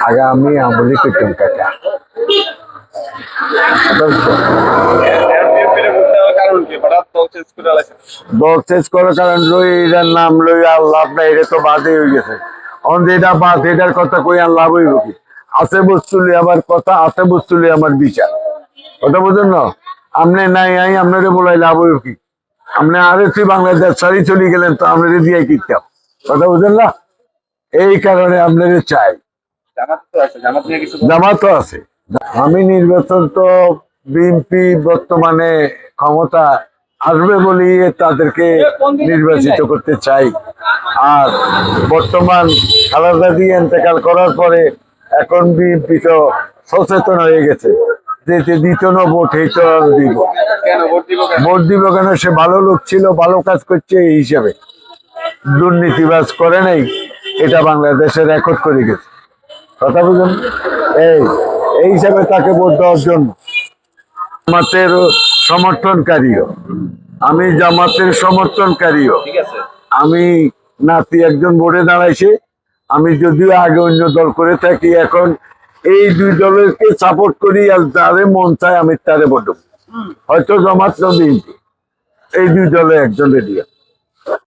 আগামী আমলি করতাম কাকা। দল চেঞ্জ করার কারণ এটার নাম লই আর লাভ নাই, এটা তো বাদে হয়ে গেছে। এটা বাদ, এটার কথা কই আর লাভ হইব কি? আছে বস্তু লই আমার কথা, আছে বস্তু লই আমার বিচার। কথা বুঝেন না? আপনি নাই আই আপনারে বলাই লাভ হইব কি? আপনি আরেকটি বাংলাদেশ ছাড়ি চলে গেলেন তো আপনারে দিয়ে কিনতাম। কথা বুঝেন না? এই কারণে আপনাদের চাই। জামাতও আছে। আমি নির্বাচন তো বিএনপি বর্তমানে ক্ষমতা আসবে বলি তাদেরকে নির্বাচিত করতে চাই। আর বর্তমান খালেদা জিয়া ইন্তেকাল করার পরে এখন বিএনপি তো সচেতন হয়ে গেছে যে দ্বিতীয় ভোট এই তো দিব। ভোট দিব কেন? সে ভালো লোক ছিল, ভালো কাজ করছে, এই হিসাবে দুর্নীতিবাজ করে নাই, এটা বাংলাদেশের রেকর্ড করে গেছে। কথা বুঝুন, এই হিসাবে তাকে ভোট দেওয়ার জন্য জামাতের সমর্থনকারীও, আমি জামাতের সমর্থনকারীও। আমি নাতি একজন ভোটে দাঁড়াইছে, আমি যদিও আগে অন্য দল করে থাকি, এখন এই দুই দলকে সাপোর্ট করি, আর যারে মন চায় আমি তারে ভোট দেব। হয়তো জামাত না বিএনপি, এই দুই দলে একজনের দিয়া।